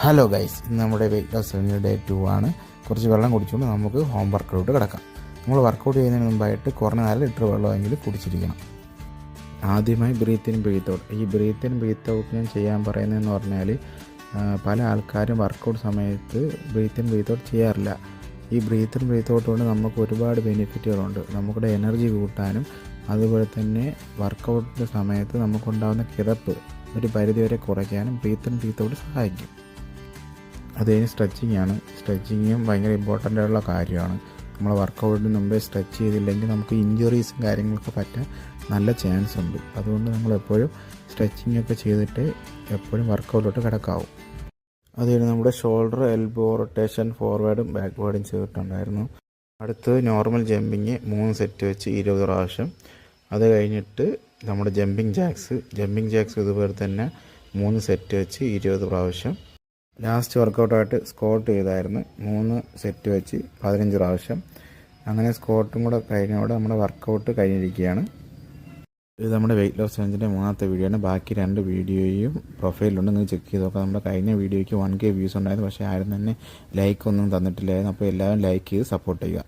Hello guys, ഇന്ന് നമ്മുടെ weight loss journey day 2 ആണ്. കുറച്ച് വെള്ളം കുടിച്ചുകൊണ്ട് നമുക്ക് ഹോം വർക്കൗട്ട് കിടക്കാം. നമ്മൾ വർക്കൗട്ട് ചെയ്യുന്നതിന് മുമ്പായിട്ട് കുറഞ്ഞ 4 ലിറ്റർ വെള്ളമെങ്കിലും കുടിച്ചിരിക്കണം. ആദ്യമായി ബ്രീത്ത് ഇൻ ബ്രീത്ത് ഔട്ട്. ഈ ബ്രീത്ത് ഇൻ ബ്രീത്ത് ഔട്ട് ഞാൻ ചെയ്യാൻ പറയുന്നതെന്ന് പറഞ്ഞാൽ പല ആൾക്കാരും വർക്കൗട്ട് സമയത്ത് ബ്രീത്ത് ഇൻ ബ്രീത്ത് ഔട്ട് ചെയ്യാറില്ല. ഈ ബ്രീത്ത് ഇൻ ബ്രീത്ത് ഔട്ട് കൊണ്ട് നമുക്ക് ഒരുപാട് ബെനിഫിറ്റുകളുണ്ട്. നമുക്കുടെ എനർജി കൂട്ടാനും അതുപോലെ തന്നെ വർക്കൗട്ടിൻ്റെ സമയത്ത് നമുക്കുണ്ടാകുന്ന കിതപ്പ് ഒരു പരിധിവരെ കുറയ്ക്കാനും ബ്രീത്ത് ഇൻ ബ്രീത്ത് ഔട്ട് സഹായിക്കും. അത് കഴിഞ്ഞ് സ്ട്രെച്ചിങ് ആണ്. സ്ട്രെച്ചിങ്ങും ഭയങ്കര ഇമ്പോർട്ടൻ്റ് ആയിട്ടുള്ള കാര്യമാണ്. നമ്മൾ വർക്കൗട്ടിന് മുമ്പേ സ്ട്രെച്ച് ചെയ്തില്ലെങ്കിൽ നമുക്ക് ഇഞ്ചുറീസും കാര്യങ്ങളൊക്കെ പറ്റാൻ നല്ല ചാൻസ് ഉണ്ട്. അതുകൊണ്ട് നമ്മൾ എപ്പോഴും സ്ട്രെച്ചിങ് ഒക്കെ ചെയ്തിട്ട് എപ്പോഴും വർക്കൗട്ടിലോട്ട് കിടക്കാവും. അത് കഴിഞ്ഞ് നമ്മുടെ ഷോൾഡർ എൽബോ റൊട്ടേഷൻ ഫോർവേഡും ബാക്ക്വേർഡും ചെയ്തിട്ടുണ്ടായിരുന്നു. അടുത്ത് നോർമൽ ജമ്പിങ് 3 സെറ്റ് വെച്ച് 20 പ്രാവശ്യം. അത് കഴിഞ്ഞിട്ട് നമ്മുടെ ജമ്പിങ് ജാക്സ് ഇതുപോലെ തന്നെ 3 സെറ്റ് വെച്ച് 20 പ്രാവശ്യം. ലാസ്റ്റ് വർക്കൗട്ടായിട്ട് സ്ക്വാട്ട് ചെയ്തായിരുന്നു 3 സെറ്റ് വെച്ച് 15 പ്രാവശ്യം. അങ്ങനെ സ്ക്വാട്ടും കൂടെ കഴിഞ്ഞോടെ നമ്മുടെ വർക്കൗട്ട് കഴിഞ്ഞിരിക്കുകയാണ്. ഇത് നമ്മുടെ വെയിറ്റ് ലോസ് ചലഞ്ചിൻ്റെ 3ാമത്തെ വീഡിയോ ആണ്. ബാക്കി 2 വീഡിയോയും പ്രൊഫൈലിലുണ്ട്, നിങ്ങൾ ചെക്ക് ചെയ്ത് നോക്കാം. നമ്മുടെ കഴിഞ്ഞ വീഡിയോയ്ക്ക് 1K വ്യൂസ് ഉണ്ടായിരുന്നു, പക്ഷേ ആരും തന്നെ ലൈക്ക് ഒന്നും തന്നിട്ടില്ലായിരുന്നു. അപ്പോൾ എല്ലാവരും ലൈക്ക് ചെയ്ത് സപ്പോർട്ട് ചെയ്യുക.